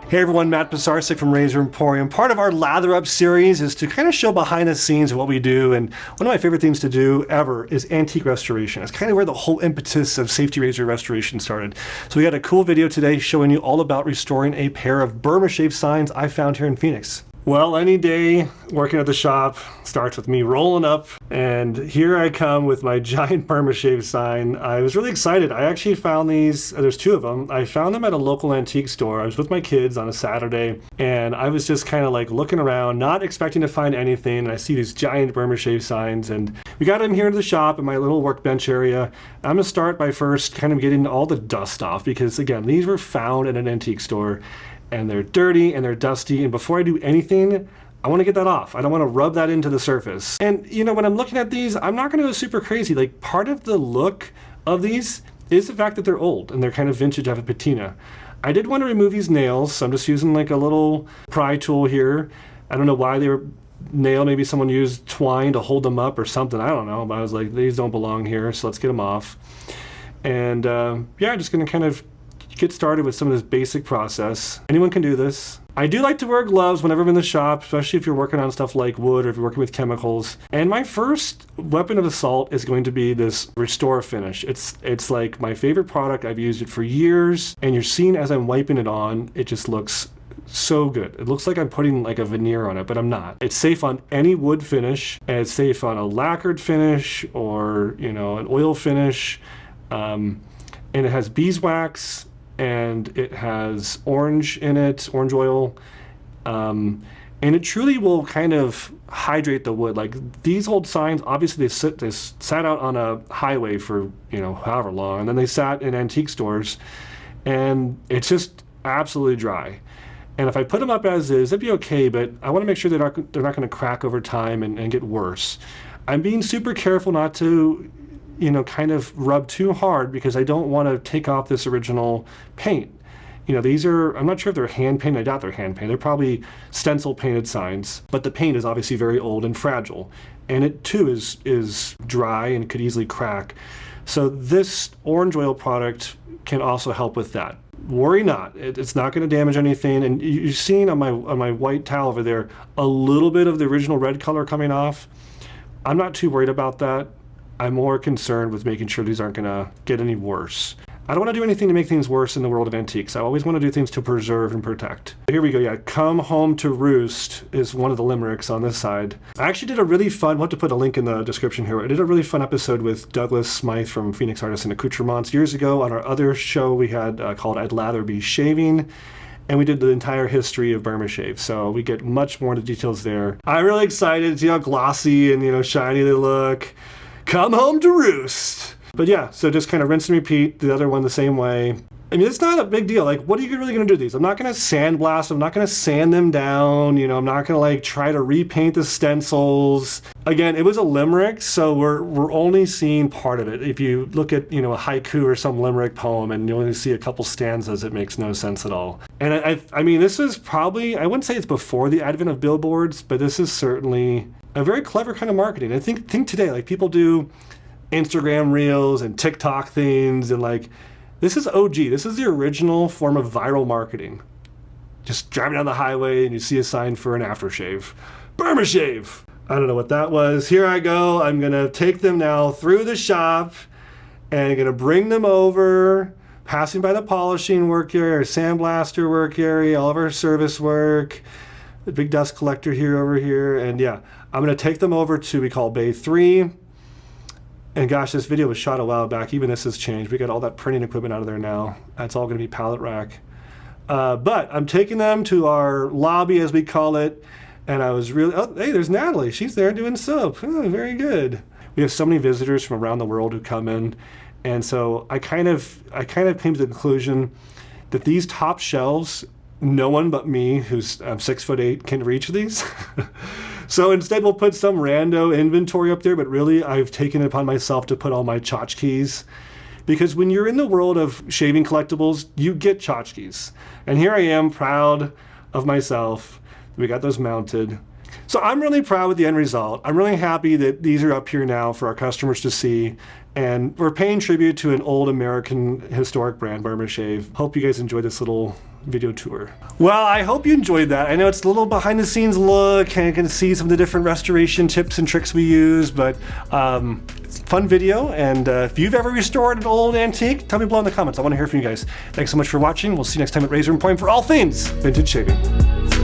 Hey everyone, Matt Pisarcik from Razor Emporium. Part of our Lather Up series is to kind of show behind the scenes of what we do, and one of my favorite things to do ever is antique restoration. It's kind of where the whole impetus of safety razor restoration started. So we got a cool video today showing you all about restoring a pair of Burma Shave signs I found here in Phoenix. Well, any day working at the shop starts with me rolling up, and here I come with my giant Burma Shave sign. I was really excited. I actually found these, there's two of them. I found them at a local antique store. I was with my kids on a Saturday, and I was just kind of like looking around, not expecting to find anything, and I see these giant Burma Shave signs, and we got in here to the shop in my little workbench area. I'm gonna start by first kind of getting all the dust off, because again, these were found at an antique store, and they're dirty and they're dusty, and before I do anything, I want to get that off. I don't want to rub that into the surface. And you know, when I'm looking at these, I'm not going to go super crazy. Like, part of the look of these is the fact that they're old and they're kind of vintage, have a patina. I did want to remove these nails, so I'm just using like a little pry tool here. I don't know why they were nailed. Maybe someone used twine to hold them up or something. I don't know, but I was like, these don't belong here, so let's get them off. And yeah, I'm just going to kind of get started with some of this basic process. Anyone can do this. I do like to wear gloves whenever I'm in the shop, especially if you're working on stuff like wood or if you're working with chemicals. And my first weapon of assault is going to be this Restore finish. It's like my favorite product. I've used it for years, and you're seeing as I'm wiping it on, it just looks so good. It looks like I'm putting like a veneer on it, but I'm not. It's safe on any wood finish, and it's safe on a lacquered finish or, you know, an oil finish. And it has beeswax, and it has orange in it, orange oil, and it truly will kind of hydrate the wood. Like, these old signs, obviously they sat out on a highway for, you know, however long, and then they sat in antique stores, and it's just absolutely dry. And if I put them up as is, it'd be okay, but I want to make sure they're not going to crack over time and get worse. I'm being super careful not to, you know, kind of rub too hard, because I don't want to take off this original paint. You know, these are, I'm not sure if they're hand painted. I doubt they're hand painted. They're probably stencil painted signs, but the paint is obviously very old and fragile, and it too is dry and could easily crack. So this orange oil product can also help with that. Worry not, it's not going to damage anything. And you're seeing on my white towel over there a little bit of the original red color coming off. I'm not too worried about that. I'm more concerned with making sure these aren't going to get any worse. I don't want to do anything to make things worse in the world of antiques. I always want to do things to preserve and protect. Here we go, yeah. Come home to roost is one of the limericks on this side. I actually did a really fun, we'll have to put a link in the description here. I did a really fun episode with Douglas Smythe from Phoenix Artists and Accoutrements years ago on our other show we had called I'd Lather Be Shaving. And we did the entire history of Burma Shave, so we get much more into details there. I'm really excited to see how glossy and, you know, shiny they look. Come home to roost. But yeah, so just kind of rinse and repeat, the other one the same way. I mean, it's not a big deal. Like, what are you really going to do with these? I'm not going to sandblast them. I'm not going to sand them down. You know, I'm not going to like try to repaint the stencils. Again, it was a limerick, so we're only seeing part of it. If you look at, you know, a haiku or some limerick poem and you only see a couple stanzas, it makes no sense at all. And I mean, this is probably, I wouldn't say it's before the advent of billboards, but this is certainly a very clever kind of marketing. I think today, like, people do Instagram reels and TikTok things, and like, this is OG. This is the original form of viral marketing. Just driving down the highway and you see a sign for an aftershave. Burma Shave. I don't know what that was. Here I go. I'm gonna take them now through the shop and I'm gonna bring them over, passing by the polishing work area, sandblaster work area, all of our service work, the big dust collector here over here, and yeah, I'm gonna take them over to, we call Bay 3. And gosh, this video was shot a while back. Even this has changed. We got all that printing equipment out of there now. That's all gonna be pallet rack. But I'm taking them to our lobby, as we call it. And I was really, oh, hey, there's Natalie. She's there doing soap. Oh, very good. We have so many visitors from around the world who come in. And so I kind of came to the conclusion that these top shelves, no one but me, who's 6'8", can reach these. So instead we'll put some rando inventory up there, but really I've taken it upon myself to put all my tchotchkes. Because when you're in the world of shaving collectibles, you get tchotchkes. And here I am, proud of myself. We got those mounted. So I'm really proud with the end result. I'm really happy that these are up here now for our customers to see. And we're paying tribute to an old American historic brand, Burma Shave. Hope you guys enjoyed this little video tour. Well, I hope you enjoyed that. I know it's a little behind the scenes look, and you can see some of the different restoration tips and tricks we use, but it's a fun video. And if you've ever restored an old antique, tell me below in the comments. I want to hear from you guys. Thanks so much for watching. We'll see you next time at Razor and Point for all things vintage shaving.